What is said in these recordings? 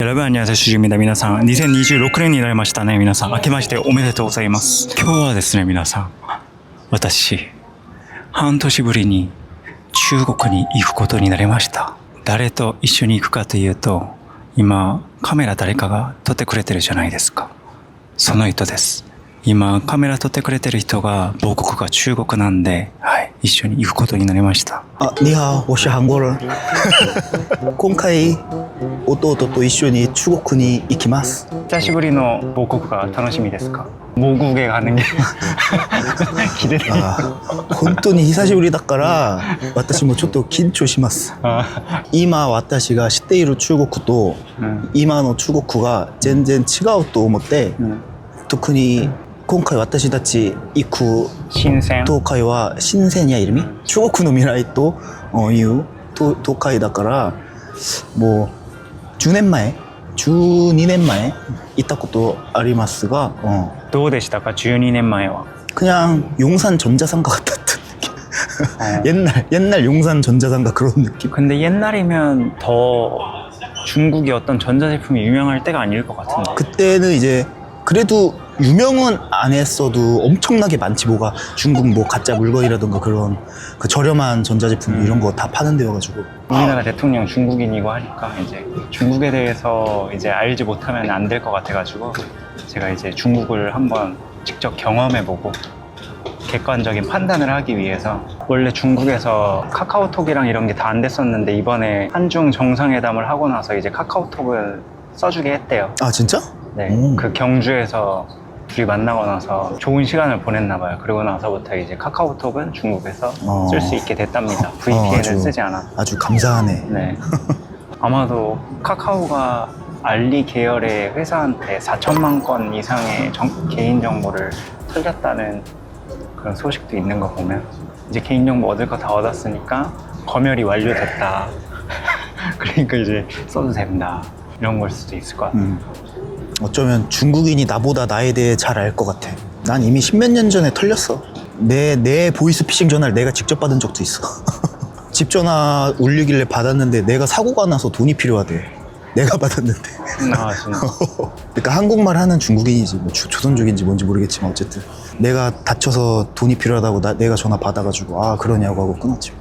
여러분 안녕하세요. 주주입니다. 皆さん2026年になりましたね。皆さん明けましておめでとうございます。今日はですね、皆さん私半年ぶりに中国に行くことになりました。誰と一緒に行くかというと、今カメラ誰かが撮ってくれてるじゃないですか。その人です。今カメラ撮ってくれてる人が母国が中国なんで、はい、一緒に行くことになりました。你好，我是韩国人。今回弟と一緒に中国に行きます。久しぶりの母国が楽しみですか？母国へ가는 게 기대돼。本当に久しぶりだから私もちょっと緊張します。今私が知っている中国と今の中国が全然違うと思って、特に今回私たち行く東海は新鮮や이름이中国の未来という東海だから、もう10年前12年前行ったことありますが、どうでしたか12年前は。 그냥 용산 전자상가 같았던 느낌. 옛날 용산 전자상가 그런 느낌. 근데 옛날이면 더 중국이 어떤 전자제품이 유명할 때가 아닐 것 같은데. 그때는 이제 그래도 유명은 안 했어도 엄청나게 많지. 뭐가 중국 뭐 가짜 물건이라던가 그런 그 저렴한 전자제품 이런 거 다 파는 데여가지고. 우리나라 대통령 중국인이고 하니까 이제 중국에 대해서 이제 알지 못하면 안 될 것 같아가지고 제가 이제 중국을 한번 직접 경험해보고 객관적인 판단을 하기 위해서, 원래 중국에서 카카오톡이랑 이런 게 다 안 됐었는데 이번에 한중 정상회담을 하고 나서 이제 카카오톡을 써주게 했대요. 아 진짜? 네, 그 경주에서 둘이 만나고 나서 좋은 시간을 보냈나 봐요. 그리고 나서부터 이제 카카오톡은 중국에서 쓸 수 있게 됐답니다. VPN을 쓰지 않아. 아주 감사하네. 네. 아마도 카카오가 알리 계열의 회사한테 4천만 건 이상의 개인정보를 털렸다는 그런 소식도 있는 거 보면 이제 개인정보 얻을 거 다 얻었으니까 검열이 완료됐다. 그러니까 이제 써도 된다. 이런 걸 수도 있을 것 같아요. 어쩌면 중국인이 나보다 나에 대해 잘 알 것 같아. 난 이미 십몇 년 전에 털렸어. 내 보이스피싱 전화를 내가 직접 받은 적도 있어. 집 전화 울리길래 받았는데 내가 사고가 나서 돈이 필요하대. 내가 받았는데. 아 진짜. 그러니까 한국말 하는 중국인이지, 뭐 조선족인지 뭔지 모르겠지만 어쨌든 내가 다쳐서 돈이 필요하다고 내가 전화 받아가지고 아 그러냐고 하고 끊었지.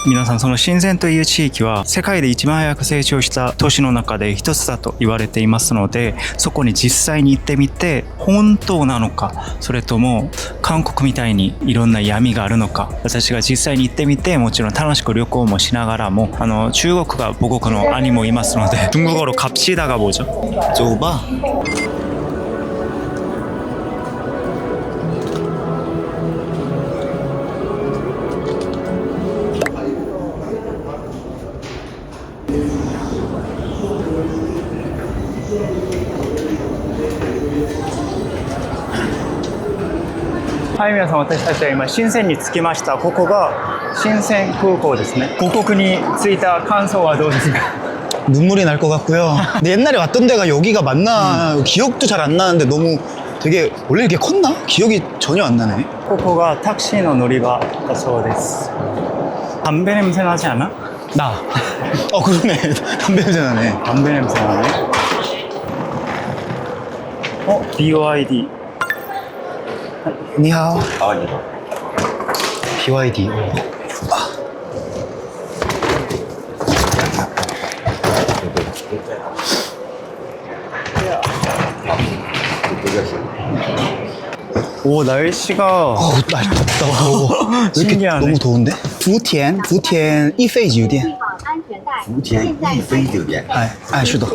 皆さん、その深センという地域は世界で一番早く成長した都市の中で一つだと言われていますので、そこに実際に行ってみて本当なのか、それとも韓国みたいにいろんな闇があるのか、私が実際に行ってみて、もちろん楽しく旅行もしながらも、中国が母国の兄もいますので중국어로 갑시다가 뭐죠? 좁아.はい、皆さん、私たちは今深センに着きました。ここが深セン空港ですね。母国に着いた感想はどうですか？ 눈물이 날 것 같고요. 근데 옛날에 왔던 데가 여기가 맞나 기억도 잘 안 나는데 너무 되게 원래 이렇게 컸나? 기억이 전혀 안 나네. ここがタクシーの乗り場だそうです。담배 냄새 나지 않아? 나. 그러네. 담배 냄새 나네. 담배 냄새 나네. BYD. 你好。你好。BYD. 오, 날씨가 날씨 덥다. 왜 이렇게 신기하네. 너무 더운데? 福田一飞酒店。福田一飞酒店。是的。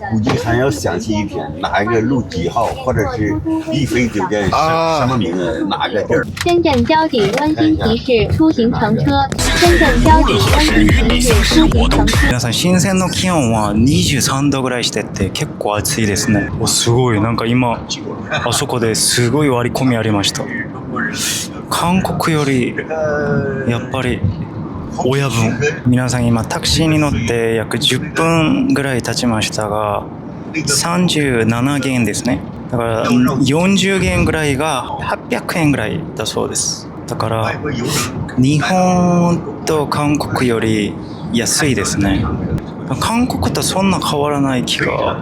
估计还要详细一点，哪一个路几号，或者是一飞酒店什么名字，哪个地儿？深圳交警温馨提示：出行乘車。深圳交警温馨提示：出行乘車。皆さん、深センの気温は23度ぐらいしてて結構暑いですね。すごい、なんか今あそこですごい割り込みありました。韓国よりやっぱり親分。皆さん、今タクシーに乗って約10分ぐらい経ちましたが37元ですね。だから40元ぐらいが800円ぐらいだそうです。だから日本と韓国より安いですね。韓国とそんな変わらない気が。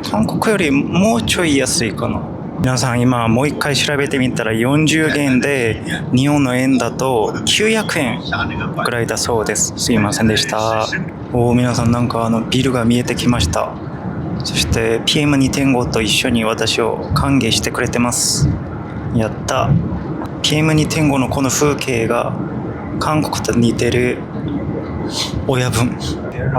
韓国よりもうちょい安いかな。皆さん今もう一回調べてみたら40元で日本の円だと900円くらいだそうです。すいませんでした。皆さんなんかビルが見えてきました。そして PM2.5 と一緒に私を歓迎してくれてます。やった。PM2.5 のこの風景が韓国と似てる親分。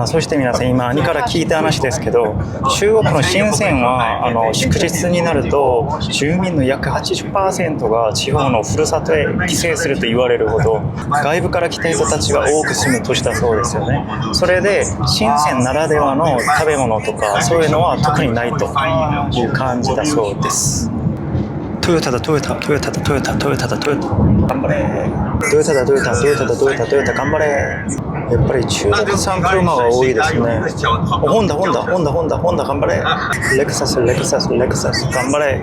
そして皆さん今兄から聞いた話ですけど、中国の深センは祝日になると住民の約 80% が地方のふるさとへ帰省すると言われるほど外部から来た人たちが多く住む都市だそうですよね。それで深センならではの食べ物とかそういうのは特にないという感じだそうです。トヨタだトヨタトヨタだトヨタトヨタだトヨタ頑張れ。トヨタだトヨタトヨタだトヨタトヨタ頑張れ。やっぱり中国産車が多いですね。ホンダ頑張れ。レクサス頑張れ。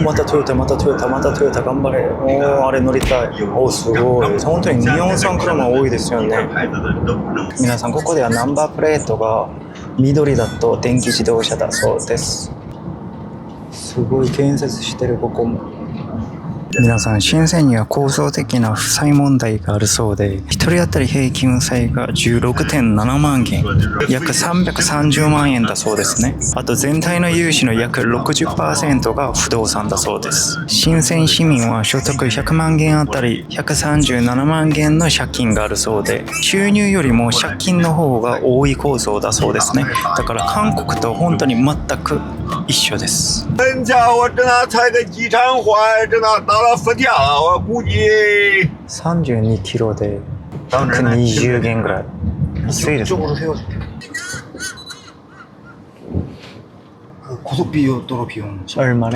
またトヨタ頑張れ。あれ乗りたい。すごい。本当に日本産車多いですよね。皆さんここではナンバープレートが緑だと電気自動車だそうです。すごい建設してるここも。皆さん深センには構造的な負債問題があるそうで、1人当たり平均負債が 16.7 万元、約330万円だそうですね。あと全体の融資の約 60% が不動産だそうです。深セン市民は所得100万元あたり137万元の借金があるそうで、収入よりも借金の方が多い構造だそうですね。だから韓国と本当に全く一緒です。人家我这那拆个机场坏，这那到了佛跳，我估计32キロで120元ぐらい。安いですね。고속비용 도로 비용 얼마래?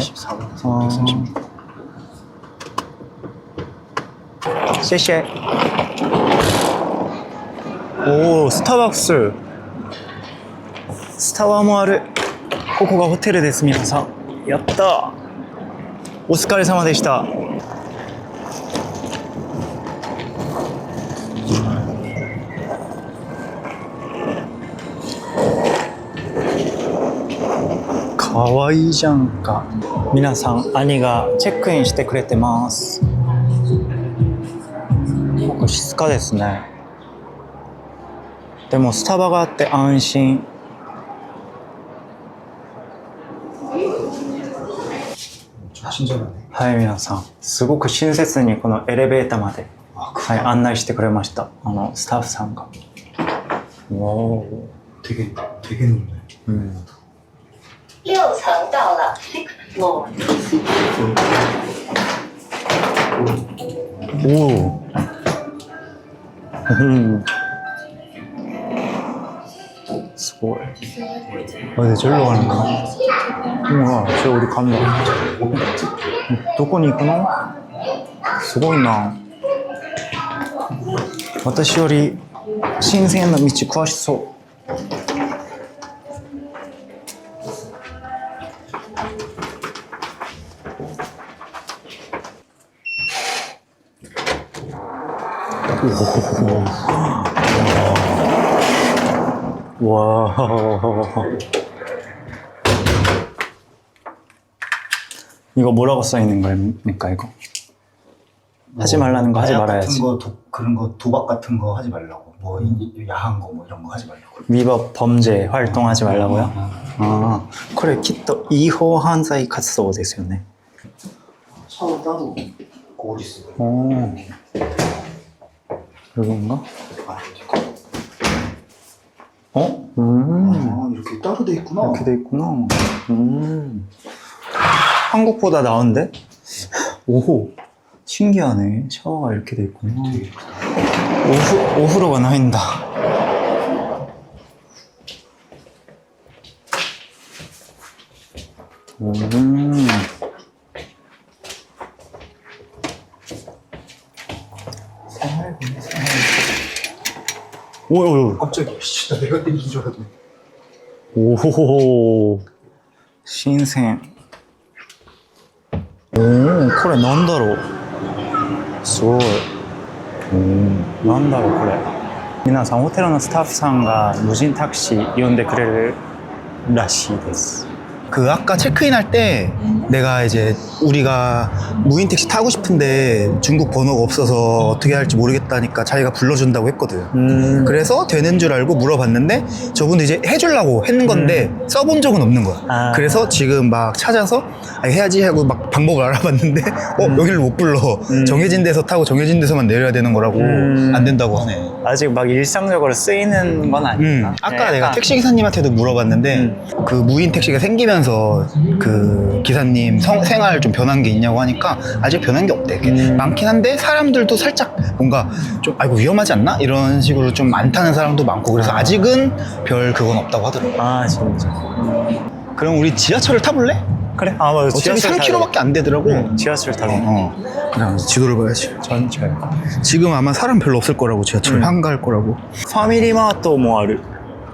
谢谢。スターバックス。スタバもある。ここがホテルです、皆さん。やった。お疲れ様でした。かわいいじゃんか。皆さん、兄がチェックインしてくれてます。ここ静かですね。でもスタバがあって安心。はい、皆さんすごく親切にこのエレベーターまで、はい、案内してくれました。スタッフさんが。おー、되게 넓네. 6层到了 6th floor。おー。すごい。근데 저기로 가는 거야? 우와, 저 우리 간다.どこに行くの? すごいな。私より新鮮な道詳しそう。와. 이거 뭐라고 써 있는 겁니까, 이거? 하지 말라는 거 하지 말아야지. 그런 거 도박 같은 거 하지 말라고. 뭐 야한 거 뭐 이런 거 하지 말라고. 위법 범죄 활동하지 말라고요? 아, 그래, きっと違法犯罪活動ですよね. 차로 따로 거울이 있어요. 오. 이건가? 이렇게 따로 돼 있구나. 이렇게 돼 있구나. 한국보다 나은데? 오, 신기하네. 샤워가 이렇게 돼 있구나. 오후로가 나인다. 오, 깜짝이야. 나 내가 때린 줄 알았네. 오호호호. 신생. 오, これなんだろう。すごい。なんだろうこれ。皆さんホテルのスタッフさんが無人タクシー呼んでくれるらしいです。 그 아까 체크인할 때 내가 이제 우리가 무인 택시 타고 싶은데 중국 번호가 없어서 어떻게 할지 모르겠다니까 자기가 불러준다고 했거든. 그래서 되는 줄 알고 물어봤는데 저분도 이제 해주려고 했는 건데 써본 적은 없는 거야. 아. 그래서 지금 막 찾아서 해야지 하고 막 방법을 알아봤는데 여기를 못 불러. 정해진 데서 타고 정해진 데서만 내려야 되는 거라고 안 된다고 하네. 아직 막 일상적으로 쓰이는 건 아니야. 아까 내가 택시 기사님한테도 물어봤는데 그 무인 택시가 생기면서 그 기사님 생활 좀 변한 게 있냐고 하니까 아직 변한 게 없대. 많긴 한데 사람들도 살짝 뭔가 좀 아이고 위험하지 않나? 이런 식으로 좀 안 타는 사람도 많고 그래서 아직은 별 그건 없다고 하더라고. 아 진짜. 그럼 우리 지하철을 타볼래? 그래? 아 맞아. 어차피 3km밖에 안 되더라고. 지하철 타고. 그냥 지도를 봐야지. 전철. 지금 아마 사람 별로 없을 거라고 지하철 한가할 거라고. 파미리마트もある.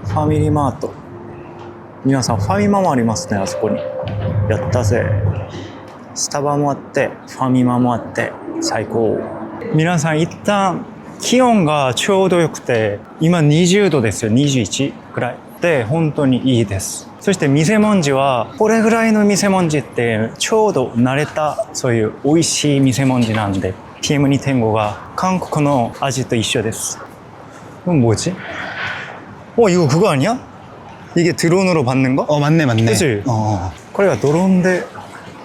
파미리마트. 皆さんファミマもありますねあそこに。やったぜ。スタバもあってファミマもあって最高。皆さん一旦気温がちょうどよくて今20度ですよ。21くらいで本当にいいです。そして店もんじはこれぐらいの店もんじってちょうど慣れたそういう美味しい店もんじなんで PM2.5 が韓国の味と一緒です。이건 뭐지? 이거 그거 아니야? 이게 드론으로 받는 거? 맞네. 그치? これがドローンで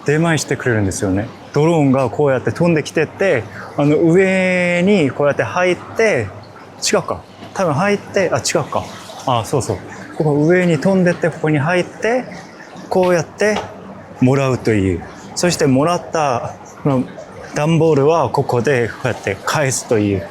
出前してくれるんですよね。ドローンがこうやって飛んできてって上にこうやって入って違うか多分入って違うかそうそうここ上に飛んでってここに入ってこうやってもらうというそしてもらった段ボールはここでこうやって返すという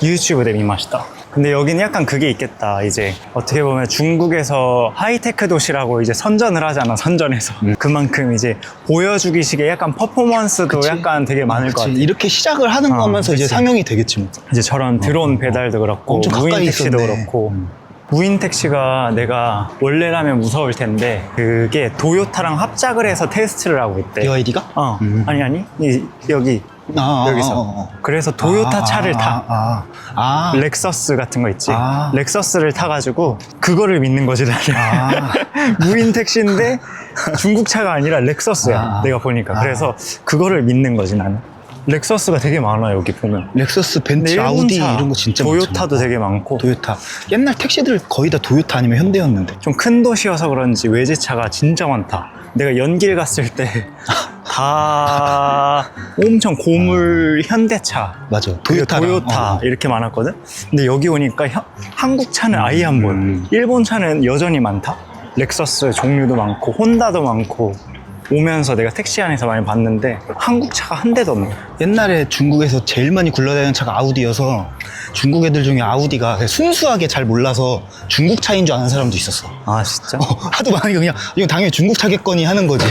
YouTube で見ました。 근데 여기는 약간 그게 있겠다. 이제 어떻게 보면 중국에서 하이테크 도시라고 이제 선전을 하잖아. 선전에서 그만큼 이제 보여주기식의 약간 퍼포먼스도 그치? 약간 되게 많을 것 같아. 이렇게 시작을 하는 거면서 이제 그치. 상용이 되겠지 뭐. 이제 저런 드론 배달도 그렇고 엄청 무인 가까이 택시도 있었네. 그렇고 무인 택시가 내가 원래라면 무서울 텐데 그게 도요타랑 합작을 해서 테스트를 하고 있대. BYD가? 아니 여기 여기서 그래서 도요타 차를 타 렉서스 같은 거 있지 렉서스를 타가지고 그거를 믿는 거지 나는 무인 택시인데 중국 차가 아니라 렉서스야 내가 보니까 그래서 그거를 믿는 거지 나는 렉서스가 되게 많아 여기 보면 렉서스, 벤츠, 아우디 이런 거 진짜 도요타도 되게 많고 도요타 옛날 택시들 거의 다 도요타 아니면 현대였는데 좀 큰 도시여서 그런지 외제차가 진짜 많다 내가 연길 갔을 때 다 엄청 고물 현대차 맞아 도요타 이렇게 많았거든 근데 여기 오니까 한국 차는 아예 안 보여 일본 차는 여전히 많다 렉서스 종류도 많고 혼다도 많고 오면서 내가 택시 안에서 많이 봤는데 한국 차가 한 대도 없네 옛날에 중국에서 제일 많이 굴러다니는 차가 아우디여서 중국 애들 중에 아우디가 순수하게 잘 몰라서 중국 차인 줄 아는 사람도 있었어 아 진짜? 하도 많으니까 그냥 이건 당연히 중국 차겠거니 하는 거지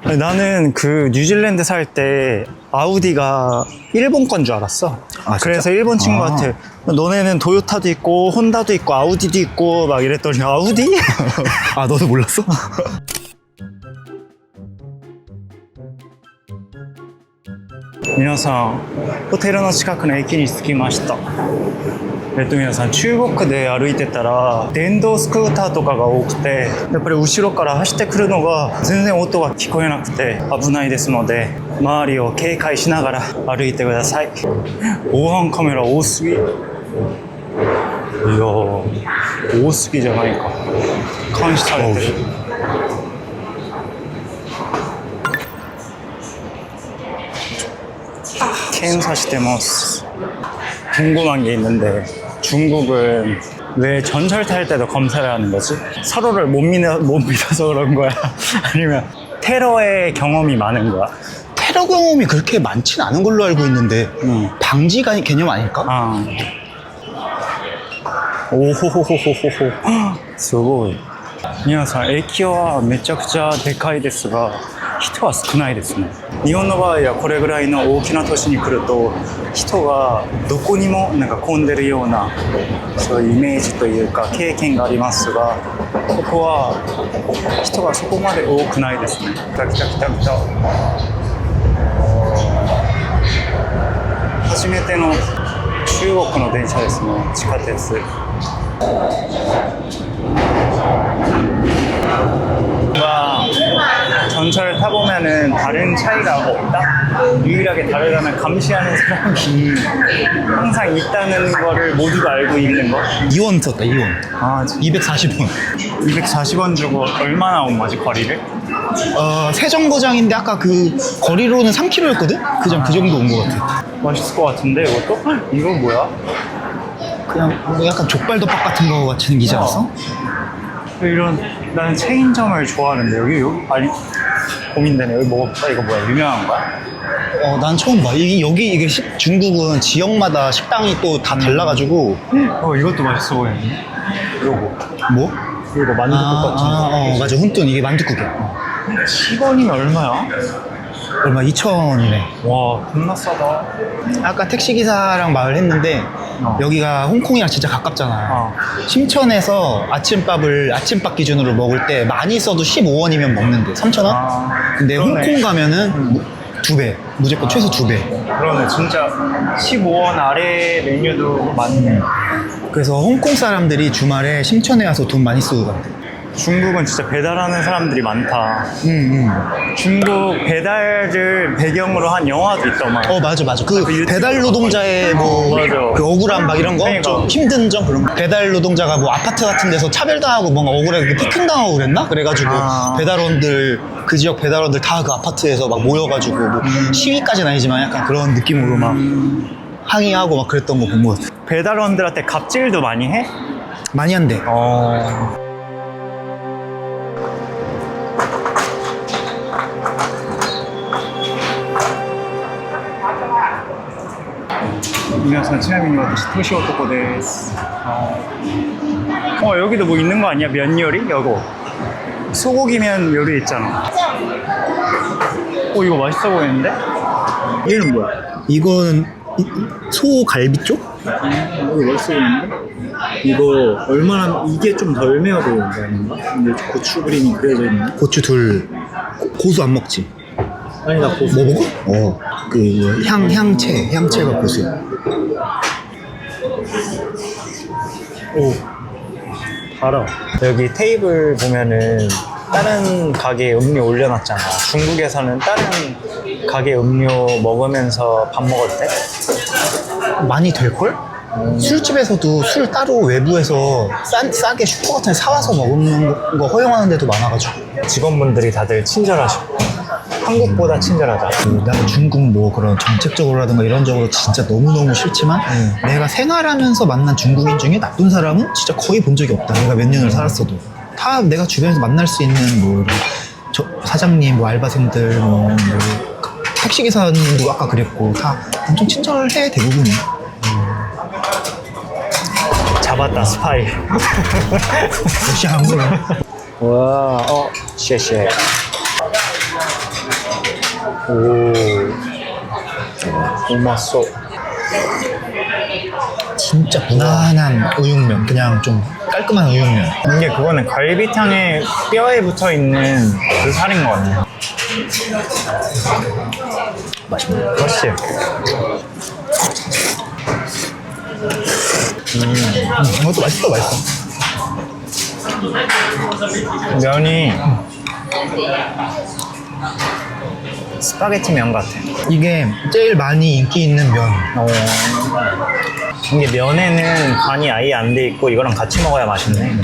나는 그 뉴질랜드 살 때 아우디가 일본 건 줄 알았어. 그래서 일본 친구한테 너네는 도요타도 있고 혼다도 있고 아우디도 있고 막 이랬더니 아우디? 너도 몰랐어? 皆さんホテルの近くの駅に着きました。皆さん中国で歩いてたら電動スクーターとかが多くてやっぱり後ろから走ってくるのが全然音が聞こえなくて危ないですので周りを警戒しながら歩いてください。防犯カメラ多すぎ。いやー多すぎじゃないか。監視されてる。検査してます。 궁금한 게 있는데 중국은 왜 전철 탈 때도 검사를 하는 거지? 서로를 못 믿어서 그런 거야? 아니면 테러의 경험이 많은 거야? 테러 경험이 그렇게 많진 않은 걸로 알고 있는데 방지 개념 아닐까? 오호호호호호호 すごい皆さん駅はめちゃくちゃでかいですが人は少ないですね日本の場合はこれぐらいの大きな都市に来ると人がどこにもなんか混んでるようなそういうイメージというか経験がありますがここは人がそこまで多くないですね来た初めての中中国の電車ですね。地下鉄。뭔가 전철을 타보면은 다른 차이가 없다? 유일하게 다르다면 감시하는 사람이 항상 있다는 거를 모두가 알고 있는 거? 2원 썼다 2원. 아, 240원. 240원 주고 얼마나 온 거지, 거리를? 세정거장인데 아까 그 거리로는 3km였거든? 그 정도 온 것 같아. 맛있을 것 같은데, 이것도? 이거 뭐야? 그냥 뭐 약간 족발덮밥 같은 거 같이 생기지 않았어? 이런, 나는 체인점을 좋아하는데, 여기? 아니, 고민되네. 여기 먹어볼까? 이거 뭐야? 유명한 거야? 난 처음 봐. 이게 중국은 지역마다 식당이 또 다 달라가지고. 이것도 맛있어 보이는데? 요거. 뭐? 이거 만두국 같은 거. 맞아. 훈돈 이게 만둣국이야. 10원이면 얼마야? 얼마? 2,000원이네. 와, 겁나 싸다. 아까 택시기사랑 말을 했는데 여기가 홍콩이랑 진짜 가깝잖아. 심천에서 아침밥 기준으로 먹을 때 많이 써도 15원이면 먹는데 3,000원? 근데 그러네. 홍콩 가면은 2배. 무조건 최소 2배. 그러네, 진짜 15원 아래 메뉴도 많네. 그래서 홍콩 사람들이 주말에 심천에 와서 돈 많이 쓰고 간대. 중국은 진짜 배달하는 사람들이 많다. 중국 배달을 배경으로 한 영화도 있더만. 맞아. 그 유튜브 배달 노동자의 맞아. 그 억울함 막 이런 거? 그러니까. 좀 힘든 점 그런 거. 배달 노동자가 뭐 아파트 같은 데서 차별당하고 뭔가 억울하게 피킹당하고 그랬나? 그래가지고 배달원들, 그 지역 배달원들 다 그 아파트에서 막 모여가지고 뭐 시위까지는 아니지만 약간 그런 느낌으로 막 항의하고 막 그랬던 거 본 것 같아. 배달원들한테 갑질도 많이 해? 많이 한대.皆さんちなみに私年男です。여기도 뭐 있는 거 아니야? 면 요리? 여거 소고기 면 요리 있잖아. 이거 맛있어 보이는데? 얘는 뭐야? 이건 소갈비 쪽? 이거 맛있어 보이는데? 이거 얼마나 이게 좀 덜 매워 보이는 거 아닌가? 근데 고추 그림이 그려져 있네. 고추 둘. 고수 안 먹지? 아니 나 고수 뭐 먹어? 그 향채가 고수야. 달아. 여기 테이블 보면은 다른 가게 음료 올려놨잖아. 중국에서는 다른 가게 음료 먹으면서 밥 먹을 때 많이 될걸? 술집에서도 술 따로 외부에서 싸게 슈퍼 같은 데 사와서 먹는 거 허용하는 데도 많아가지고. 직원분들이 다들 친절하시고 한국보다 친절하다. 나는 중국 뭐 그런 정책적으로라든가 이런 적으로 진짜 너무너무 싫지만 내가 생활하면서 만난 중국인 중에 나쁜 사람은 진짜 거의 본 적이 없다. 내가 몇 년을 살았어도. 다 내가 주변에서 만날 수 있는 뭐 사장님, 뭐 알바생들, 뭐 택시기사님도 아까 그랬고 다 엄청 친절해 대부분이. 잡았다 스파이. 역시 한국은. 와, 쉐쉐. 맛있어. 진짜 무난한 우육면, 그냥 좀 깔끔한 우육면. 이게 그거는 갈비탕에 뼈에 붙어 있는 그 살인 것 같네. 맛있네. 맛있지? 이것도 맛있어. 면이 스파게티 면 같아. 이게 제일 많이 인기 있는 면. 이게 면에는 간이 아예 안 돼 있고 이거랑 같이 먹어야 맛있네.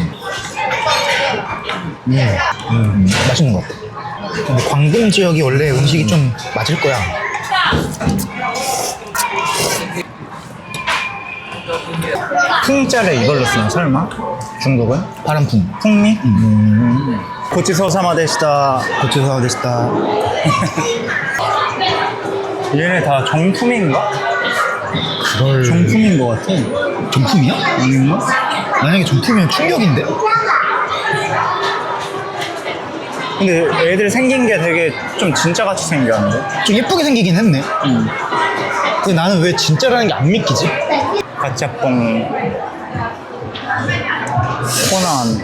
맛있는 것 같아. 근데 광동 지역이 원래 음식이 좀 맞을 거야. 풍자를 이걸로 쓰나 설마? 중국은? 파란풍. 풍미? 고치소사마 데시다. 고추사와 데시다. 얘네 다 정품인가? 그럴. 정품인 것 같아. 정품이야? 아닌가? 만약에 정품이면 충격인데? 근데 애들 생긴 게 되게 좀 진짜같이 생겼는데? 좀 예쁘게 생기긴 했네. 근데 나는 왜 진짜라는 게 안 믿기지? 가짜뽕, 코난,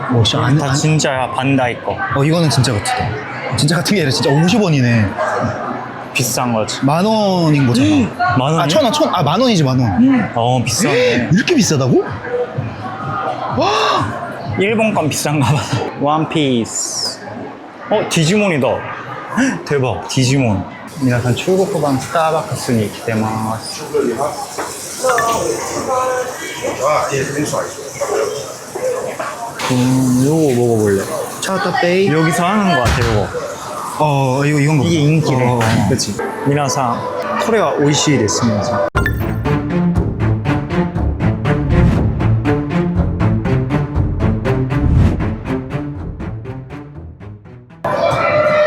뭐, 안, 다 진짜야. 반다이 거. 이거는 진짜 같다. 진짜 같은 게 아니라 진짜 50원이네. 비싼 거지. 10,000원인 거잖아. 10,000원? 아, 1,000원, 아, 10,000원이지, 10,000원. 비싸네. 이렇게 비싸다고? 일본 건 비싼가 봐. 원피스. 디지몬이다. 대박, 디지몬. 미나산 출국版 스타벅스に来てます. 요거 먹어볼래. 차타페이. 여기서 하는 거 같아, 요거. 이건 거. 이게 인기네. 어. 그치. 미나산, これは美味しいです, 미나산.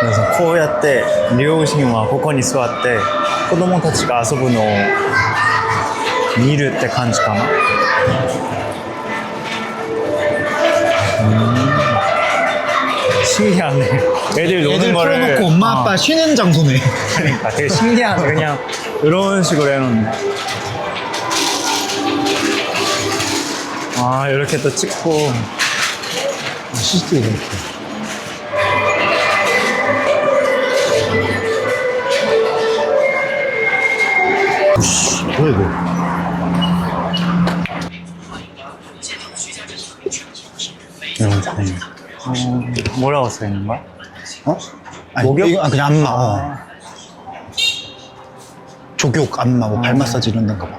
그래서 こうやって両親はここに座って子供たちが遊ぶのを見るって感じかな。신기하네. 애들 노는 애들 거를 풀어놓고 엄마 아빠 쉬는 장소네. 그러니까 되게 신기하네. 그냥 이런 식으로 해놓네. 이렇게 또 찍고. CCTV 이렇게. 뭐야 이거? 이런 거 뭐라고 써있는 거야? 아니, 목욕? 이거 그냥 안마. 족욕, 안마, 발 마사지 이런 데인가 봐.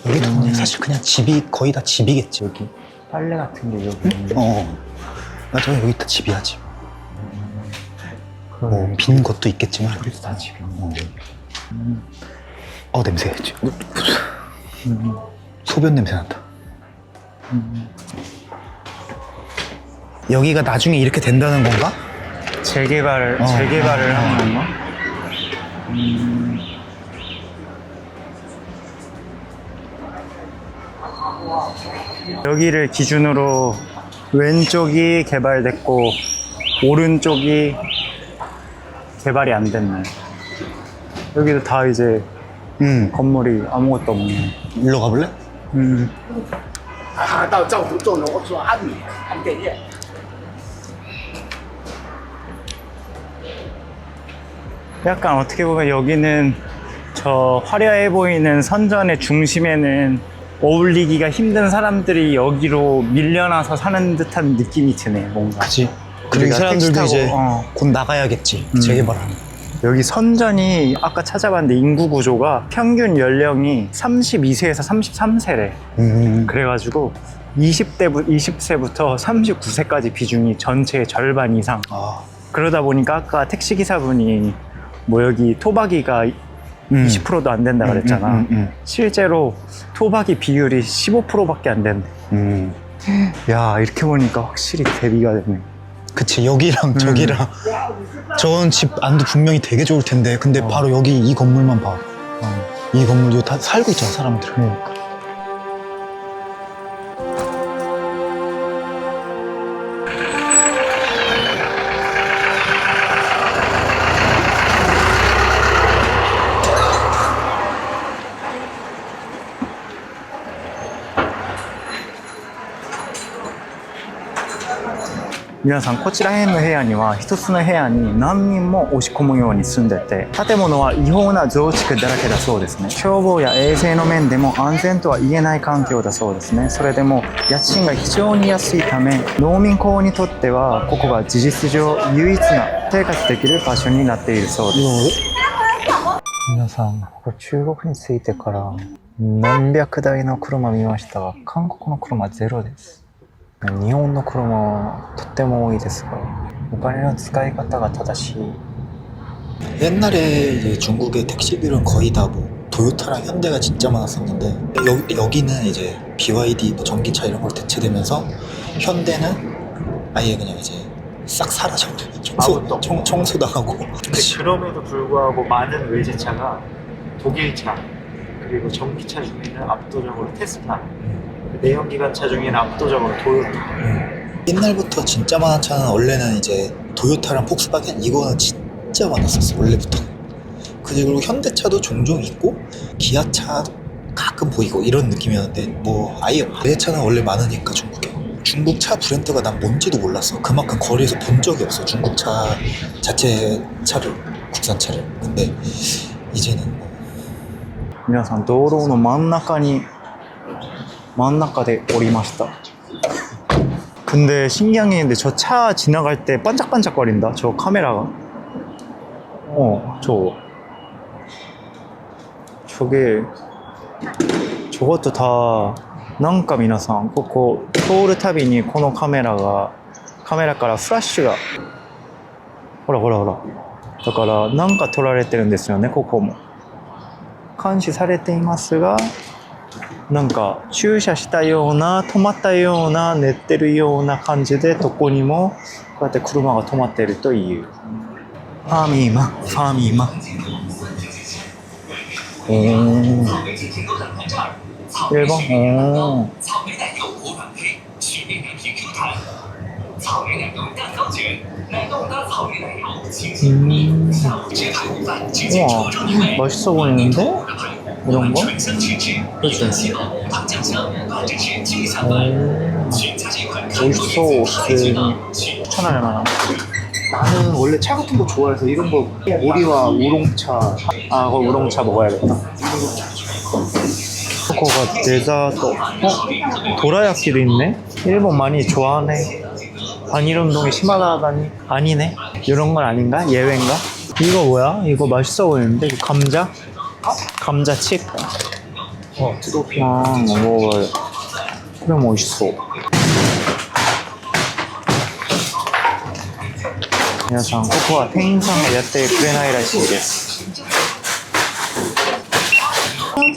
여기는 사실 그냥 집이 거의 다 집이겠지 여기. 빨래 같은 게 여기 있는데. 맞아, 여기 다 집이야 집. 빈 것도 있겠지만. 여기도 다 집이야. 냄새. 소변 냄새 난다. 여기가 나중에 이렇게 된다는 건가? 재개발을 하는 건가? 여기를 기준으로 왼쪽이 개발됐고 오른쪽이 개발이 안 됐네. 여기도 다 이제 건물이 아무것도 없네. 일로 가볼래? 약간 어떻게 보면 여기는 저 화려해 보이는 선전의 중심에는 어울리기가 힘든 사람들이 여기로 밀려나서 사는 듯한 느낌이 드네, 뭔가. 그치. 그리고 이 우리가 사람들도 택시 이제 타고, 곧 나가야겠지. 재개발하면. 여기 선전이 아까 찾아봤는데 인구 구조가 평균 연령이 32세에서 33세래. 그래가지고 20세부터 39세까지 비중이 전체의 절반 이상. 그러다 보니까 아까 택시기사분이 뭐 여기 토박이가 20%도 안 된다 그랬잖아. 실제로 토박이 비율이 15%밖에 안 된대. 야, 이렇게 보니까 확실히 대비가 되네. 그치, 여기랑 저기랑. 저건 집 안도 분명히 되게 좋을 텐데. 근데 바로 여기 이 건물만 봐. 이 건물도 다 살고 있잖아, 사람들.皆さんこちら辺の部屋には一つの部屋に何人も押し込むように住んでて、建物は違法な増築だらけだそうですね。消防や衛生の面でも安全とは言えない環境だそうですね。それでも家賃が非常に安いため、農民工にとってはここが事実上唯一な生活できる場所になっているそうです。皆さん、ここ中国に着いてから何百台の車見ましたが、韓国の車ゼロです。日本の車はとっても多いですが、お金の使い方が正しい。 옛날에 이제 중국의 택시들은 거의 다 뭐 도요타랑 현대가 진짜 많았었는데 여기는 이제 BYD 뭐 전기차 이런 걸 대체되면서 현대는 아예 그냥 이제 싹 사라져. 청소당하고. 그럼에도 불구하고 많은 외제차가 독일차, 그리고 전기차 중에는 압도적으로 테슬라, 내연기관차 중에는 압도적으로 도요타. 옛날부터 진짜 많은 차는 원래는 이제 도요타랑 폭스바겐 이거는 진짜 많았었어, 원래부터. 그리고 현대차도 종종 있고 기아차 가끔 보이고 이런 느낌이었는데 뭐 아예 외제차는 원래 많으니까 중국에. 중국 차 브랜드가 난 뭔지도 몰랐어. 그만큼 거리에서 본 적이 없어. 중국 차 자체 차를, 국산 차를. 근데 이제는 뭐 皆さん道路の真ん中で降りました。 근데 신기한 게 있는데 저 차 지나갈 때 반짝반짝거린다. 저 카메라가. 저게 저것도 다なんか皆さんここ通るたびにこのカメラからフラッシュがほらだからなんか撮られてるんですよね。ここも監視されていますが、なんか駐車したような止まったような寝てるような感じでどこにもこうやって車が止まっているという。ファミマ1番우와 맛있어 보이는데? 이런 거? 그치? 맛있어.普通に 추천할 만한. 나는 원래 차 같은 거 좋아해서 이런 거 오리와 우롱차. 아, 거기 우롱차 먹어야겠다. 초코가 데자토. 도라야끼도 있네? 일본 많이 좋아하네. 반일 운동이 심하다더니 아니네. 이런 건 아닌가? 예외인가? 이거 뭐야? 이거 맛있어 보이는데? 이거 감자칩. 트로피. 먹어봐요. 그래 멋있어. 皆さん、ここは店員さんがやってくれないらしいです。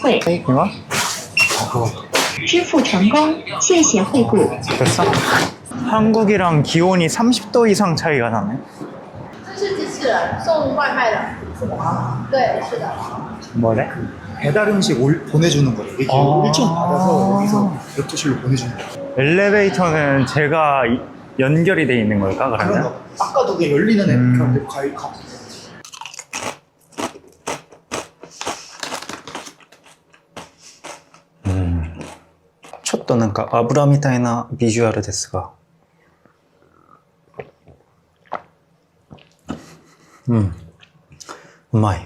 会 이거 支付成功，谢谢惠顾。 됐어? 한국이랑 기온이 30도 이상 차이가 나네. 这是机器人送外卖的，对，是的。 뭐래? 배달 음식 보내주는 거예요. 이렇게 1층 받아서 여기서 랩토실로 보내주는 거예요. 엘리베이터는 제가 연결이 돼 있는 걸까 그런 그러면? 거. 아까도 그 열리는 애 그런데 과일 가. ちょっとなんか油みたいなビジュアルですが。うまい。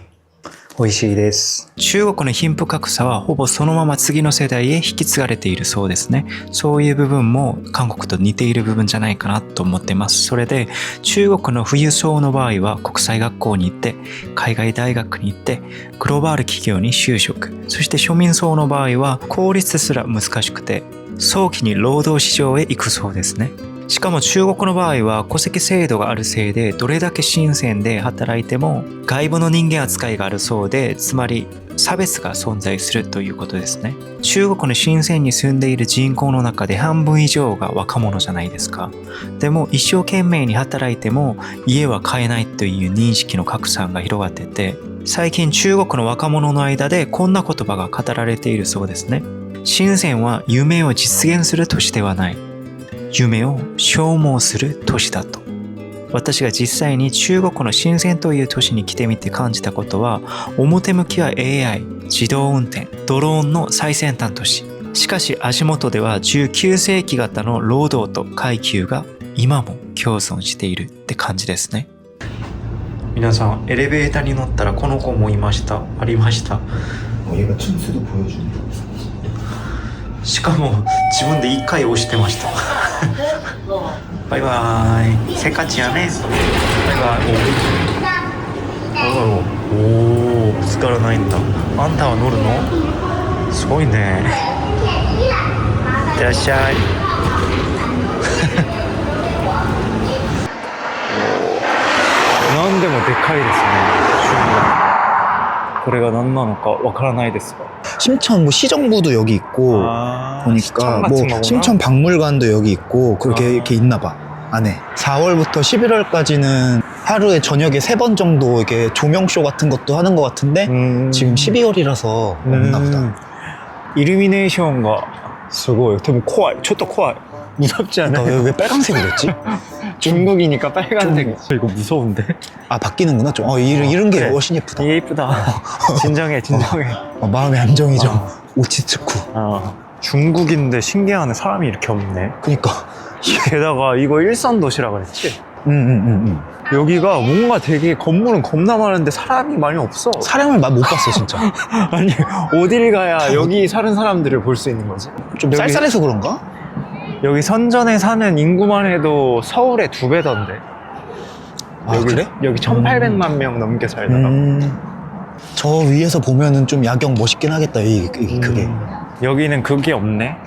美味しいです。中国の貧富格差はほぼそのまま次の世代へ引き継がれているそうですね。そういう部分も韓国と似ている部分じゃないかなと思ってます。それで中国の富裕層の場合は国際学校に行って、海外大学に行って、グローバル企業に就職。そして庶民層の場合は公立すら難しくて、早期に労働市場へ行くそうですね。しかも中国の場合は戸籍制度があるせいでどれだけ深センで働いても外部の人間扱いがあるそうで、つまり差別が存在するということですね。中国の深センに住んでいる人口の中で半分以上が若者じゃないですか。でも一生懸命に働いても家は買えないという認識の格差が広がってて、最近中国の若者の間でこんな言葉が語られているそうですね。深センは夢を実現する都市ではない。夢を消耗する都市だと。私が実際に中国の深センという都市に来てみて感じたことは、表向きは AI、自動運転、ドローンの最先端都市。しかし足元では19世紀型の労働と階級が今も共存しているって感じですね。皆さん、エレベーターに乗ったらこの子もいました。ありました。 얘가 춤추도 보여주는 거. しかも自分で1回押してました。バイバイ。せっかちやね。バイバイ。おお、ぶつからないんだ。あんたは乗るの？すごいね。いってらっしゃい。なんでもでかいですね。これが何なのかわからないですが。 심천 뭐 시정부도 여기 있고 보니까 뭐 심천 박물관도 여기 있고 그렇게 이렇게 있나 봐 안에. 4월부터 11월까지는 하루에 저녁에 3번 정도 이렇게 조명쇼 같은 것도 하는 것 같은데 지금 12월이라서 없나 보다. 일루미네이션가 すごい. 되게 怖い. ちょっと怖い. 무섭지 않아? 왜 빨간색이 됐지? 중국이니까 빨간색. 이거 무서운데? 아 바뀌는구나 좀. 이런 게 그래. 훨씬 예쁘다. 예쁘다. 진정해. 마음의 안정이 좀 오치츠쿠. 중국인데 신기하네. 사람이 이렇게 없네. 그니까. 게다가 이거 일선 도시라 그랬지? 여기가 뭔가 되게 건물은 겁나 많은데 사람이 많이 없어. 사람을 못 봤어, 진짜. 아니, 어딜 가야 여기 사는 사람들을 볼 수 있는 거지? 좀 쌀쌀해서 그런가? 여기 선전에 사는 인구만 해도 서울의 2배던데. 아, 그래? 여기 1,800만 명 넘게 살더라고. 저 위에서 보면은 좀 야경 멋있긴 하겠다, 그게. 여기는 그게 없네.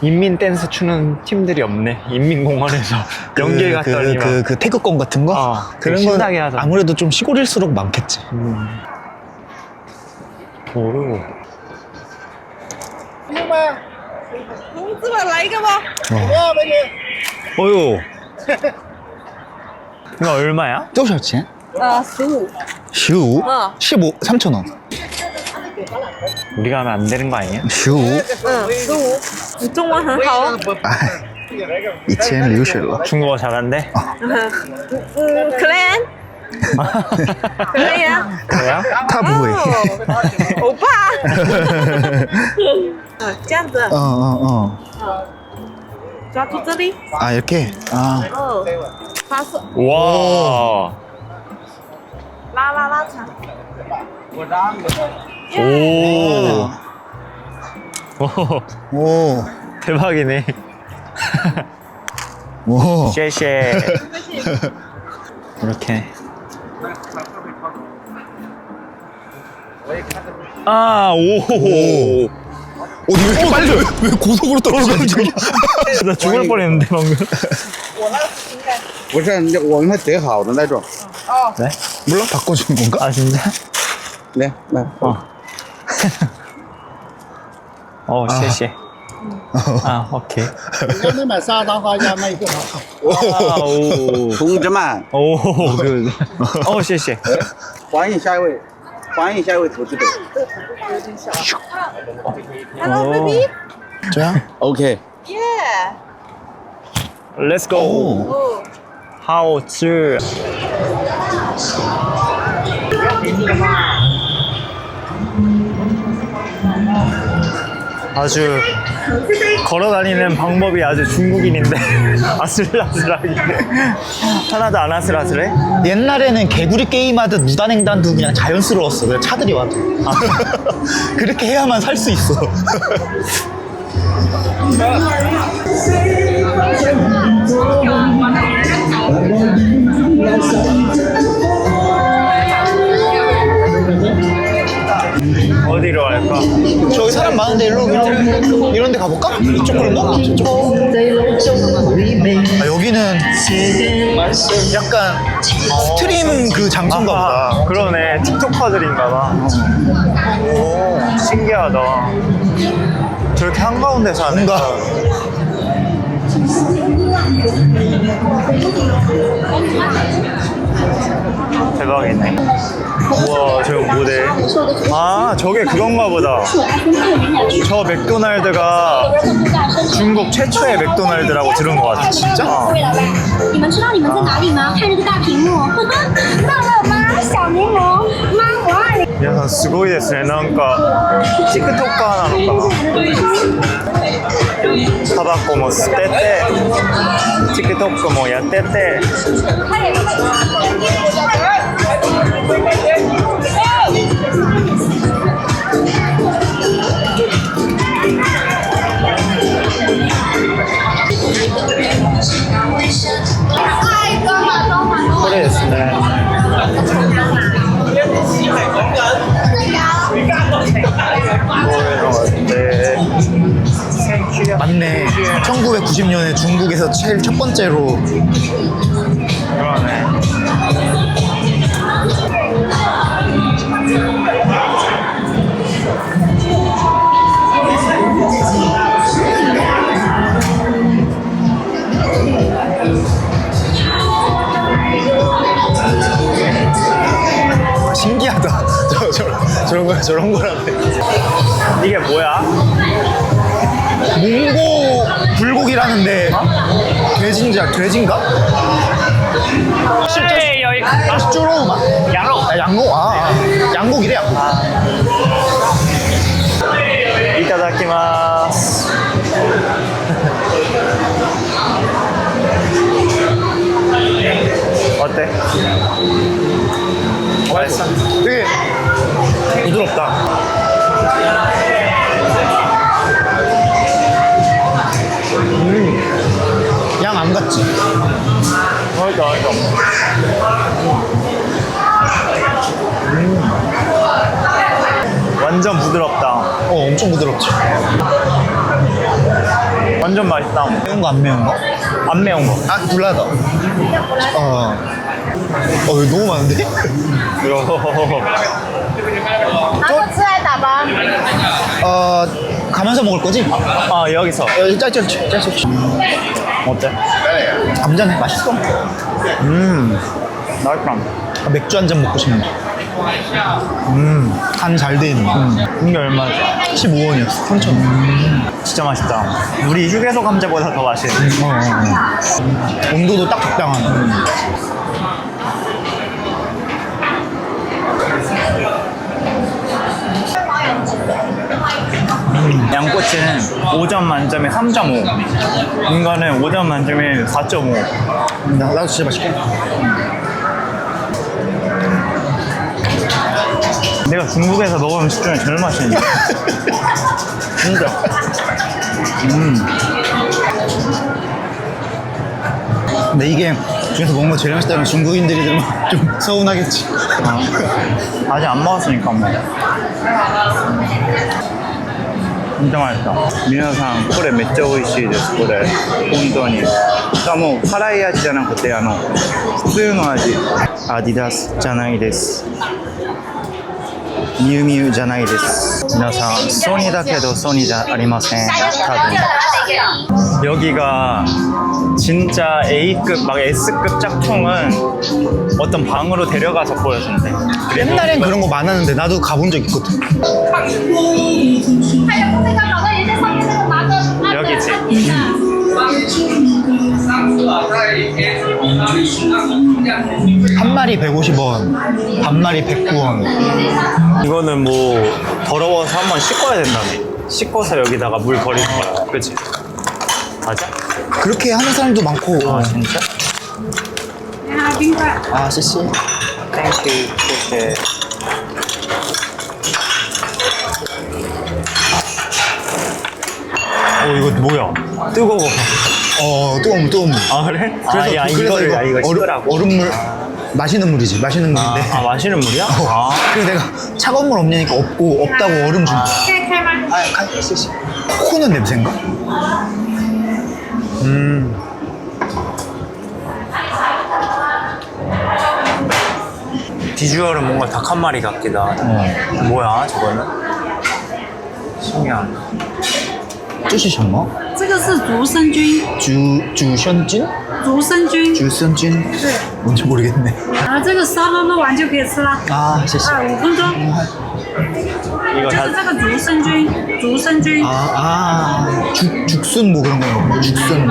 인민 댄스 추는 팀들이 없네. 인민공원에서 연길 갔더니 막. 그 태극권 같은 거? 그런 건 신나게 하잖아. 아무래도 좀 시골일수록 많겠지. 오. 同志们，来一个吧！ 어휴. 이거 얼마야? 多少钱? 15。 15? 15, 3,000원. 우리가 하면 안 되는 거 아니야? 15? 15。你中文很好哦。以前流水了. 중국어 잘한대? 可怜。可以啊。 그래요? 他不会.欧巴。这样子，抓住这里。 아, 이렇게? 아. 哦，发射， 와. 拉长。 오. 오. 오. 대박이네. 오. 谢谢. 이렇게. 아, 오. 왜 이렇게 빨리 왜 고속으로 떨어져 갑자기? 나 죽을 뻔했는데 방금. 不是，我们得好的那种。 네? 몰라? 바꿔주는 건가? 아 진짜? 来来， 谢谢. 아, 오케이. 要是买沙滩花要卖一个好。 아, 오. 同志们， 오, 그. 谢谢. 欢迎下一位，欢迎下一位投资者。 Hello, baby. 저야? OK， Yeah. Let's go. Oh. 好吃. 아주 걸어다니는 방법이 아주 중국인인데 아슬아슬하게 하나도 안 아슬아슬해? 옛날에는 개구리 게임하듯 무단횡단도 그냥 자연스러웠어. 그냥 차들이 와도. 그렇게 해야만 살 수 있어. 어디로 갈까? 저기 사람 많은데 이런 데 가볼까? 이쪽 골목? 저쪽? 아, 여기는 약간 스트림 그 장소인가 아, 보다. 그러네. 틱톡커들인가 봐. 오, 신기하다. 저렇게 한가운데 사는 뭔가 대박이네. 우와, 저 모델. 아, 저게 그건가 보다. 저 맥도날드가 중국 최초의 맥도날드라고 들은 것 같아. 진짜? 各位老板，你们知道你们在哪里吗？看这个大屏幕，乐乐妈，小柠檬，妈我爱你。皆さんすごいですね。なんか TikToker なのかな。タバコも吸ってて TikTok もやってて。これですね。 맞네. 1990년에 중국에서 제일 첫 번째로. 그러네. 신기하다. 저런 거라네. 이게 뭐야? 몽고 불고기라는데 돼지인가? 실제 여기 쭈로우마. 양로. 아, 양고. 아, 양고기래, 양고. いただ 이타다키마스. 어때? 맛있어. 되게 부드럽다. 양 안 같지? 맛있다, 맛있다. 완전 부드럽다. 엄청 부드럽지. 완전 맛있다. 매운 거 안 매운 거? 안 매운 거. 아, 불라다. 이거 너무 많은데? 가면서 먹을 거지? 여기서. 짤짤. 어때? 감자는 맛있어. 맛있다. 맥주 한 잔 먹고 싶네. 간 잘 돼 있네. 이게 얼마지? 15원이었어. 3,000원. 진짜 맛있다. 우리 휴게소 감자보다 더 맛있네. 온도도 딱 적당한. 양꼬치는 5점 만점에 3.5. 이거는 5점 만점에 4.5. 나도 진짜 맛있게. 내가 중국에서 먹은 음식 중에 제일 맛있는 진짜. 근데 이게 중에서 먹는 거 제일 맛있다면 중국인들이 들으면 좀 서운하겠지. 아직 안 먹었으니까 뭐. 진짜 맛있다. 미나상, これめっちゃ美味しいです。これ本当に。しかも辛い味じゃなくて普通の味。アディダスじゃないです。ミュウミュウじゃないです。皆さん、ソニーだけどソニーじゃありません。多分。 여기가 진짜 A급, 막 S급 짝퉁은 어떤 방으로 데려가서 보여준대. 옛날엔 그런 거 많았는데 나도 가본 적 있거든. 여기지. 한 마리 150원, 반 마리 109원. 이거는 뭐 더러워서 한번 씻어야 된다며. 씻고서 여기다가 물 버리는 거야. 그치? 맞아? 그렇게 하는 사람도 많고. 진짜? 씨씨. 땡큐. 이렇게. 이거 뭐야? 뜨거워. 뜨거운 물. 아, 그래? 그래서 야, 그래서 이거 씻으라고? 얼음물. 마시는 물이지. 마시는 물인데. 마시는 물이야? 그래서 내가 차가운 물 없냐니까 없다고 얼음 준 거야. 씨씨. 코코넛 냄새인가? 비주얼은 뭔가 닭 한 마리 같기도 하다. 뭐야, 저거는? 신기하네. 这是什么?这个是竹生菌，竹生菌?竹生菌，竹生菌? 对， 뭔지 모르겠네. 然后这个烧弄完就可以吃了， 씨씨. 5分钟， 이거 就 다 是这个竹生菌，竹生菌， 죽순 뭐 그런 거. 죽순.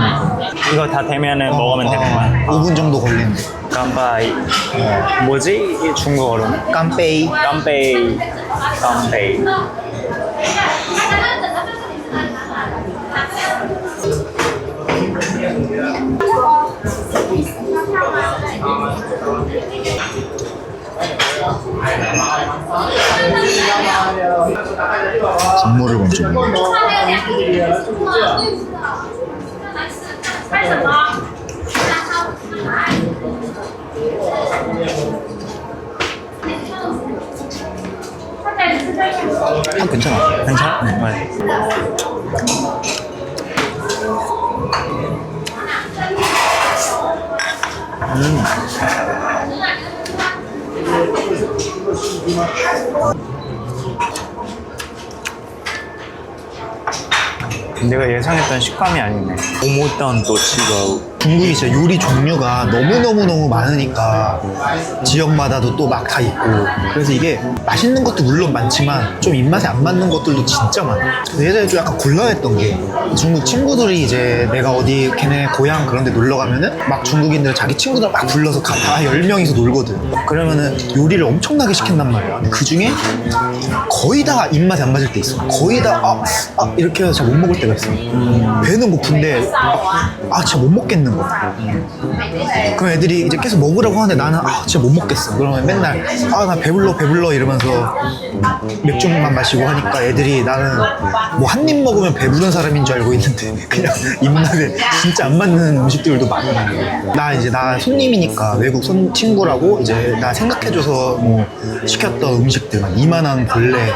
이거 다 되면은 먹으면 되는 거야. 5분 정도 걸리는데. 깜빠이. 뭐지? 이 중국어로는? 깜빼이. 깜빼이. 깜빼이. 국물을 먼저 먹어. 괜찮아. 괜찮아? 내가 예상했던 식감이 아니네. 思ったんと違う。 중국이 진짜 요리 종류가 너무 많으니까 지역마다도 또 막 다 있고 그래서 이게 맛있는 것도 물론 많지만 좀 입맛에 안 맞는 것들도 진짜 많아. 예전에 좀 약간 곤란했던 게 중국 친구들이 이제 내가 어디 걔네 고향 그런 데 놀러 가면은 막 중국인들 자기 친구들 막 불러서 다 10명이서 놀거든. 그러면은 요리를 엄청나게 시킨단 말이야. 근데 그 중에 거의 다 입맛에 안 맞을 때 있어. 거의 다 이렇게 해서 잘 못 먹을 때가 있어. 배는 고픈데 진짜 못 먹겠는 거야. 그럼 애들이 이제 계속 먹으라고 하는데 나는 진짜 못 먹겠어. 그러면 맨날 나 배불러 이러면서 맥주만 마시고 하니까 애들이 나는 뭐 한 입 먹으면 배부른 사람인 줄 알고 있는데 그냥 입맛에 진짜 안 맞는 음식들도 많아. 나 손님이니까 외국 친구라고 이제 나 생각해줘서 뭐 시켰던 음식들 막 이만한 벌레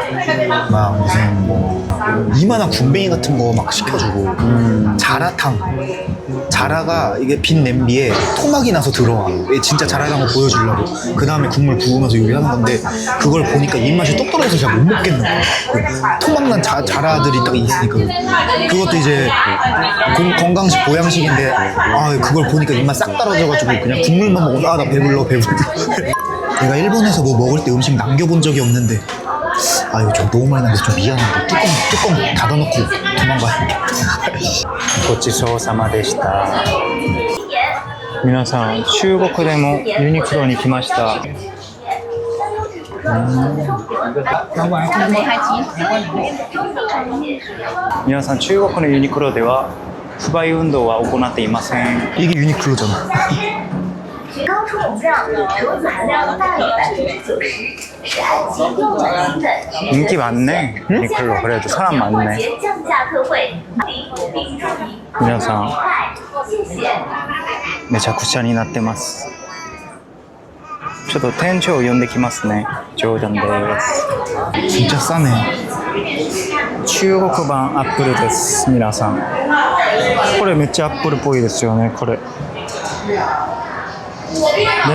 막 무슨 뭐 이만한 군뱅이 같은 거 막 시켜주고 자라탕 자라가 이게 빈 냄비에 토막이 나서 들어와. 진짜 자라는 거 보여주려고 그 다음에 국물 부으면서 요리하는 건데 그걸 보니까 입맛이 똑 떨어져서 잘 못 먹겠는 거야. 토막난 자라들이 딱 있으니까 그것도 이제 건강식 보양식인데 그걸 보니까 입맛 싹 떨어져가지고 그냥 국물만 먹고 나 배불러 내가 일본에서 뭐 먹을 때 음식 남겨본 적이 없는데 이거 좀 너무 많이 남겨서 좀 미안한데 뚜껑 닫아놓고 도망가야ごちそうさまでした。皆さん、中国でもユニクロに来ました。皆さん、中国のユニクロでは不買運動は行っていません。 이게 유니클로잖아. 高出容量，除子含量大于90%，是按其用的成本。 인기 많네. 유니클로 그래도 사람 많네. 降价特惠，并注意。皆さん、谢谢。めちゃくちゃになってます。ちょっと店長を呼んできますね。冗談です。 진짜 싸네. 中国版アップルです。皆さん。これめっちゃアップルっぽいですよね。これ。で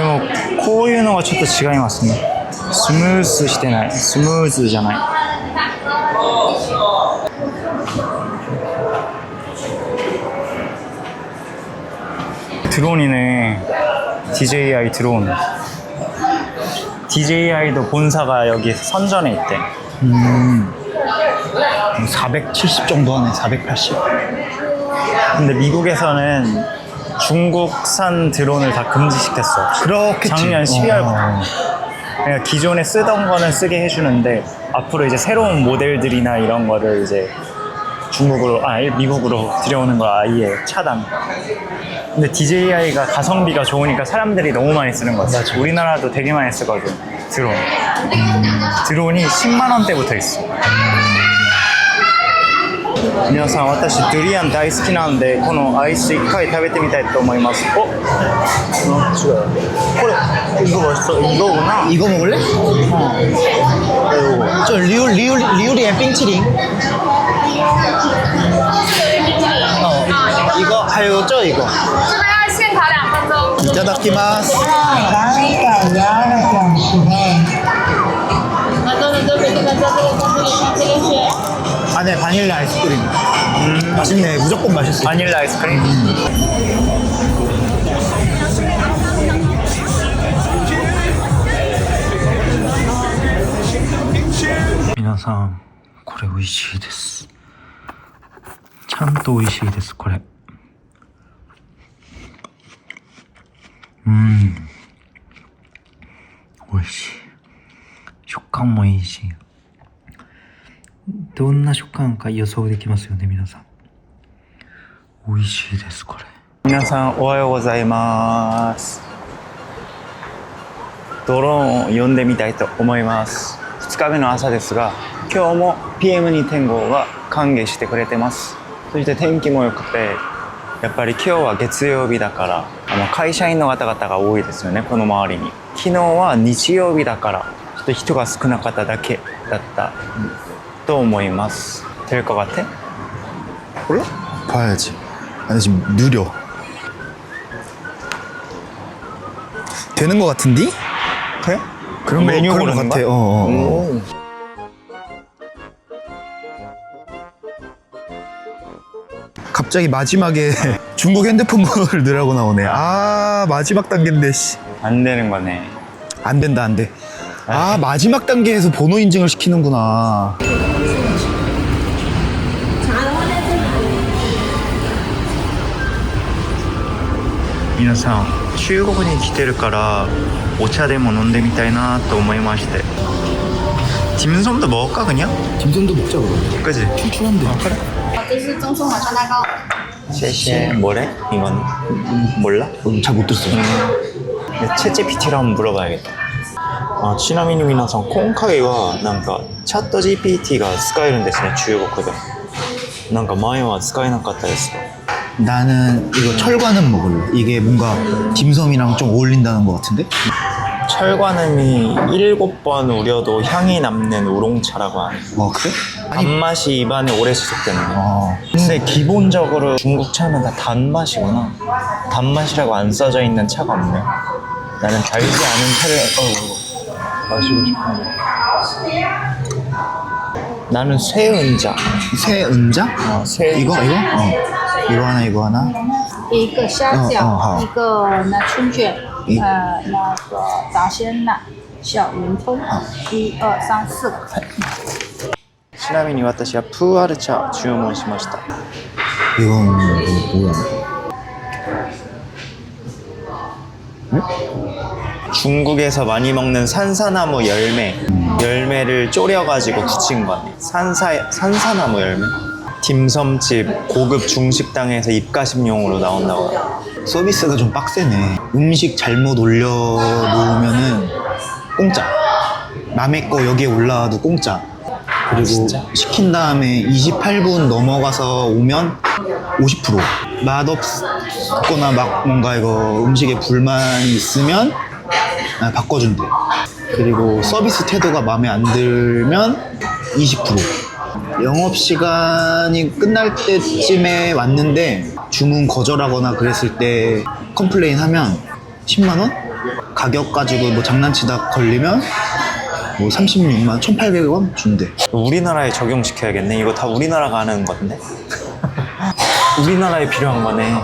もこういうのはちょっと違いますね。スムーズしてない。スムーズじゃない。드론이네. DJI 드론. DJI도 본사가 여기 선전에 있대. 470 정도 하네. 480. 근데 미국에서는 중국산 드론을 다 금지시켰어. 그렇겠지. 작년 12월부터. 그러니까 기존에 쓰던 거는 쓰게 해주는데 앞으로 이제 새로운 모델들이나 이런 거를 이제 미국으로 들여오는 거 아예 차단. 근데 DJI가 가성비가 좋으니까 사람들이 너무 많이 쓰는 거지. 우리나라도 되게 많이 쓰거든. 드론. 드론이 10만 원대부터 있어. 皆さん、私ドゥリアン大好きなんでこのアイス1回食べてみたいと思います。違う。これ이거 맛있어. 이거구나. 이거 먹을래? 저 리우리의 빙치링. 이거 하요 저 이거. 这个要现烤2分钟。 이타다키마스. 안에 바닐라 아이스크림. 맛있네. 무조건 맛있어. 바닐라 아이스크림. 皆さん、これ美味しいです。ちゃんと美味しいです、これ。美味しい。食感もいいし。どんな食感か予想できますよね、皆さん。美味しいです、これ。皆さん、おはようございます。ドローンを呼んでみたいと思います。2日目の朝ですが、今日も PM2.5 が歓迎してくれてます。そして天気も良くて、やっぱり今日は月曜日だから会社員の方々が多いですよね、この周りに。昨日は日曜日だからちょっと人が少なかっただけだった또思います. 될 것 같아? 몰라? 봐야지. 아니 지금 느려. 되는 것 같은데? 그래? 그런 메뉴 그런 것 고르는 같아. 거야? 갑자기 마지막에 중국 핸드폰을 넣으라고 나오네. 아, 마지막 단계인데, 씨. 안 되는 거네. 안 된다, 안 돼. 아, 마지막 단계에서 번호 인증을 시키는구나. 皆さん中国に来てるからお茶でも飲んでみたいなと思いまして딤섬도 먹을까 그냥? 딤섬도 먹자, 그럼. 그지? 출출한데. 这是赠送晚餐蛋糕。 쉐쉐 뭐래? 이건 몰라? 잘 못 들었어. 챗GPT로 한번 물어봐야겠다. 아, ちなみに皆さん今回はなんかチャット GPT が使えるんですね中国でなんか前は使えなかったですか 나는 이거 철관음 먹을래. 이게 뭔가 딤섬이랑 좀 어울린다는 것 같은데? 철관음이 7번 우려도 향이 남는 우롱차라고 하네. 그래? 단맛이 입안에 오래 지속되는 거. 근데 근데 기본적으로 중국 차는 다 단맛이구나. 단맛이라고 안 써져 있는 차가 없네. 나는 달지 않은 차를 마시고 싶은데. 나는 쇠은자. 새은자? 쇠. 이거? 이거 하나, 이거 하나. 一个虾饺，好一个那春卷，那个炸鲜奶，小云吞，1、2、3、4个。ちなみに私はプーアル茶注文しました。 이건 뭐야? 중국에서 많이 먹는 산사나무 열매를 졸여가지고 굳힌 거네. 산사나무 열매? 딤섬집 고급 중식당에서 입가심용으로 나온다고 해요. 서비스가 좀 빡세네. 음식 잘못 올려놓으면은 공짜. 남의 거 여기에 올라와도 공짜. 그리고 진짜? 시킨 다음에 28분 넘어가서 오면 50%. 맛없거나 막 뭔가 이거 음식에 불만이 있으면 바꿔준대. 그리고 서비스 태도가 마음에 안 들면 20%. 영업시간이 끝날 때쯤에 왔는데 주문 거절하거나 그랬을 때 컴플레인 하면 10만원? 가격 가지고 뭐 장난치다 걸리면 뭐 36만 1,800원 준대. 우리나라에 적용시켜야겠네. 이거 다 우리나라가 하는 건데. 우리나라에 필요한 거네.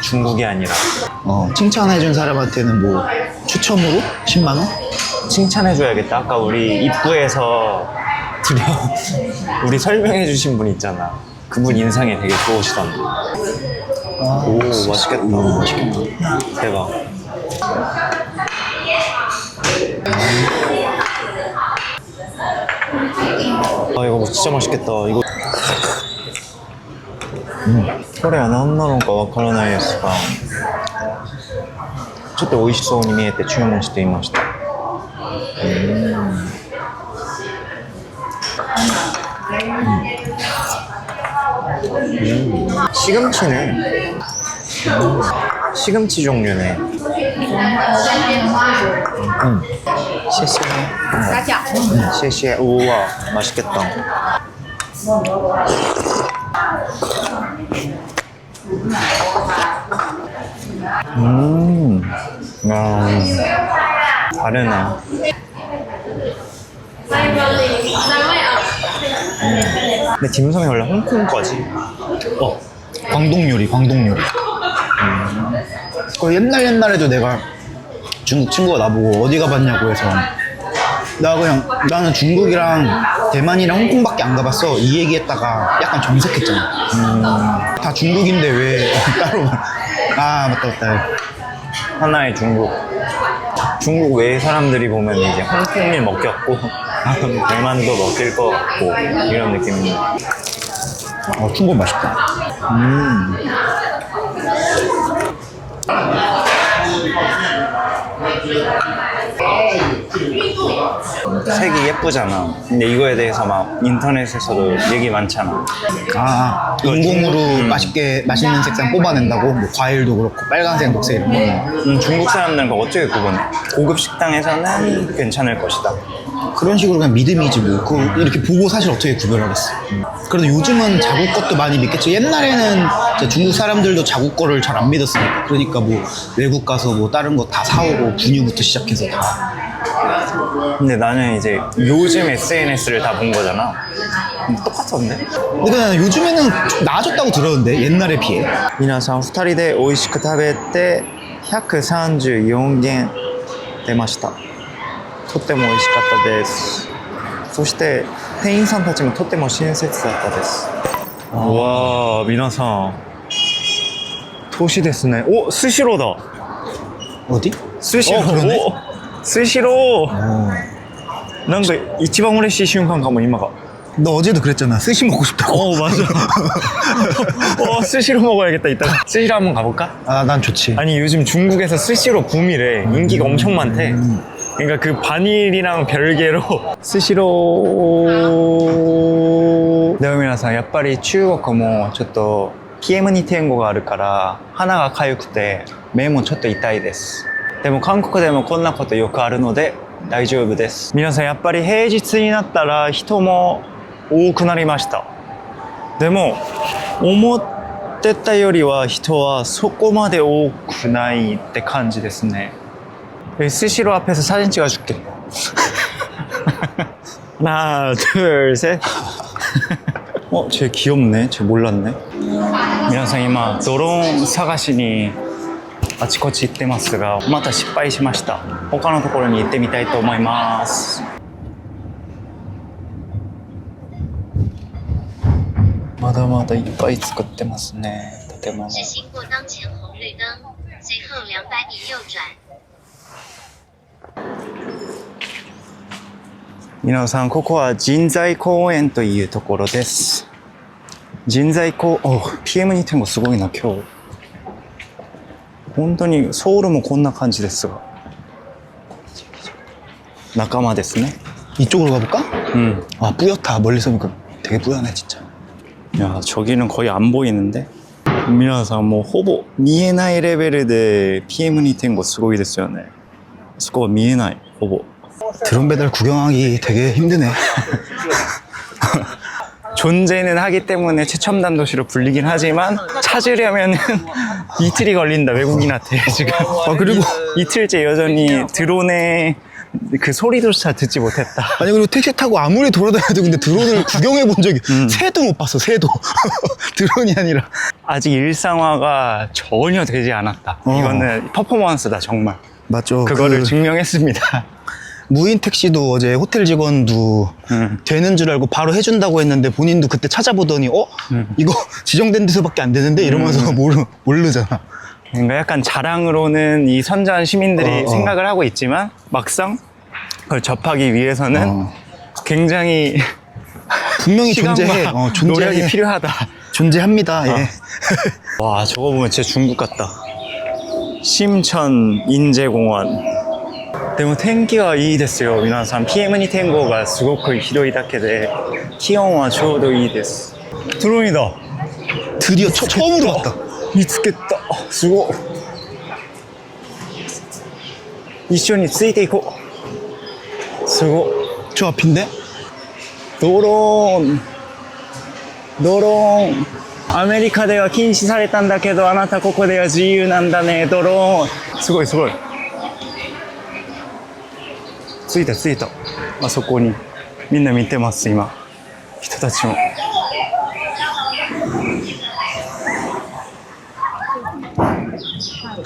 중국이 아니라. 칭찬해준 사람한테는 뭐 추첨으로 10만원? 칭찬해줘야겠다. 아까 우리 입구에서 우리 설명해주신 분 있잖아. 그분 인상이 되게 좋으시던데. 오, 맛있겠다. 맛있겠다. 대박. 아, 이거 진짜 맛있겠다. 이거. これは何なのかわからないですが、ちょっと美味しそうに見えて注文してみました。시금치네. 시금치 종류네. 시시해. 虾饺， 시시해. 우와, 맛있겠다. 다르네. 근데 딤섬이 원래 홍콩 거지? 광동 요리. 그 옛날에도 내가 중국 친구가 나보고 어디 가봤냐고 해서 나는 중국이랑 대만이랑 홍콩밖에 안 가봤어 이 얘기했다가 약간 정색했잖아. 다 중국인데 왜 따로 맞다. 하나의 중국 외의 사람들이 보면 이제 홍콩일 먹겠고 대만도 먹힐 것 같고 이런 느낌인데. 중국 맛있다. 색이 예쁘잖아. 근데 이거에 대해서 막 인터넷에서도 얘기 많잖아. 인공으로 맛있는 색상 뽑아낸다고? 뭐 과일도 그렇고 빨간색, 녹색 이런 거. 중국 사람들은 그거 어떻게 구분해? 고급 식당에서는 괜찮을 것이다. 그런 식으로 그냥 믿음이지 뭐. 그거 이렇게 보고 사실 어떻게 구별하겠어. 그래도 요즘은 자국 것도 많이 믿겠지. 옛날에는 중국 사람들도 자국 거를 잘 안 믿었으니까. 그러니까 뭐 외국 가서 뭐 다른 거 다 사오고 분유부터 시작해서 다 근데 나는 이제 요즘 SNS를 다 본 거잖아. 똑같던데? 근데 나는 요즘에는 좀 나아졌다고 들었는데 옛날에 비해. 皆さん2人で美味しく食べて134元出ました。とっても美味しかったです。そして店員さんたちもとっても親切だったです。わあ、皆さん投資ですね。お、スシローだ。 어디? スシロー。 그러네. お、スシロー。なんか一番嬉しい瞬間かも今が。 너 어제도 그랬잖아. 스시 먹고 싶다고. 맞아. 스시로 먹어야겠다 이따가. 스시로 한번 가볼까? 아, 난 좋지. 아니 요즘 중국에서 스시로 붐이래. 인기가 엄청 많대. 그러니까 그 바닐이랑 별개로 스시로. でも皆さんやっぱり中国もちょっと PM2.5 があるから鼻が痒くて目もちょっと痛いです。でも韓国でもこんなことよくあるので大丈夫です。皆さんやっぱり平日になったら人も多くなりました。でも思ってたよりは人はそこまで多くないって感じですね。スシロー앞에서 사진 찍어줄게. 하나, 둘, 셋. 쟤 귀엽네. 쟤 몰랐네. 皆さん今ドローン探しにあちこち行ってますが、また失敗しました。他のところに行ってみたいと思います。まだまだいっぱい作ってますね、建物。是行过当前红绿灯，随后200米右转。皆さん、ここは人材公園というところです。人材公園、PM2.5 すごいな、今日。本当にソウルもこんな感じですが。仲間ですね。 이쪽으로 가볼까? 응. 아, 뿌옇다. 멀리서 보니까 되게 뿌옇네, 진짜. 야, 저기는 거의 안 보이는데? 皆さんもうほぼ見えないレベルで PM2.5 すごいですよね。そこは見えない、ほぼ。 드론 배달 구경하기 되게 힘드네. 존재는 하기 때문에 최첨단 도시로 불리긴 하지만 찾으려면은 이틀이 걸린다, 외국인한테 지금. 그리고 이틀째 여전히 드론의 그 소리조차 듣지 못했다. 아니 그리고 택시 타고 아무리 돌아다녀도 근데 드론을 구경해 본 적이 새도 못 봤어. 새도. 드론이 아니라. 아직 일상화가 전혀 되지 않았다. 이거는 퍼포먼스다, 정말. 맞죠. 그거를 증명했습니다. 무인 택시도 어제 호텔 직원도 되는 줄 알고 바로 해준다고 했는데 본인도 그때 찾아보더니 이거 지정된 데서밖에 안 되는데 이러면서 모르잖아. 그러니까 약간 자랑으로는 이 선전 시민들이 생각을 하고 있지만 막상 그걸 접하기 위해서는 굉장히 분명히 존재해. 노력이 필요하다. 존재합니다. 예. 와, 저거 보면 진짜 중국 같다. 심천 인제공원. でも天気はいいですよ、皆さん。PM2.5 がすごくひどいだけで気温はちょうどいいです。ドローンだ。 드디어 처음으로 봤다. 見つけた。すごい。一緒についていこう。すごい。 저 앞인데? ドローン。ドローン。アメリカでは禁止されたんだけど、あなたここでは自由なんだね、ドローン。すごいすごい。着いた着いた。あそこに。みんな見てます、今。人たちも。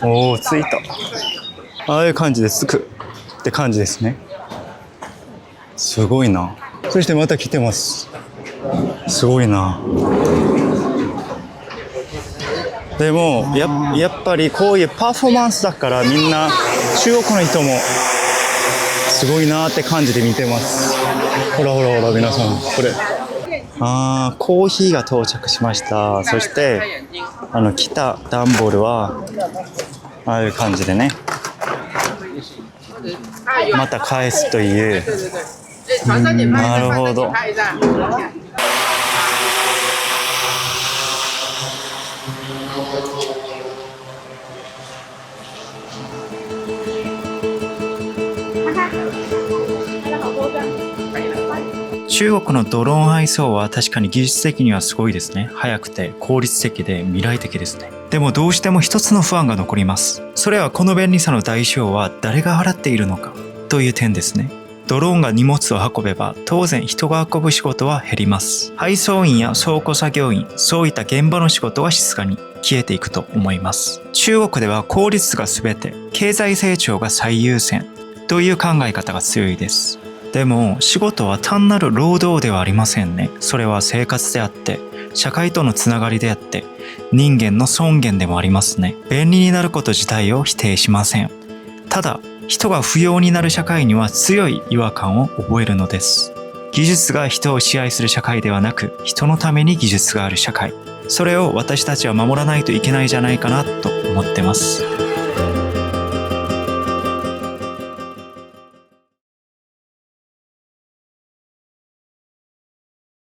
おー、着いた。ああいう感じで着くって感じですね。すごいな。そしてまた来てます。すごいな。でもやっぱりこういうパフォーマンスだからみんな中国の人もすごいなって感じで見てます。ほらほらほら、皆さんこれ。コーヒーが到着しました。そして来た段ボールはああいう感じでね、また返すという。なるほど。中国のドローン配送は確かに技術的にはすごいですね。早くて効率的で未来的ですね。でもどうしても一つの不安が残ります。それはこの便利さの代償は誰が払っているのか。という点ですね。ドローンが荷物を運べば当然人が運ぶ仕事は減ります。配送員や倉庫作業員、そういった現場の仕事は静かに消えていくと思います。中国では効率が全て、経済成長が最優先という考え方が強いです。でも仕事は単なる労働ではありませんね。それは生活であって、社会とのつながりであって、人間の尊厳でもありますね。便利になること自体を否定しません。ただ、人が不要になる社会には強い違和感を覚えるのです。技術が人を支配する社会ではなく、人のために技術がある社会。それを私たちは守らないといけないじゃないかなと思ってます。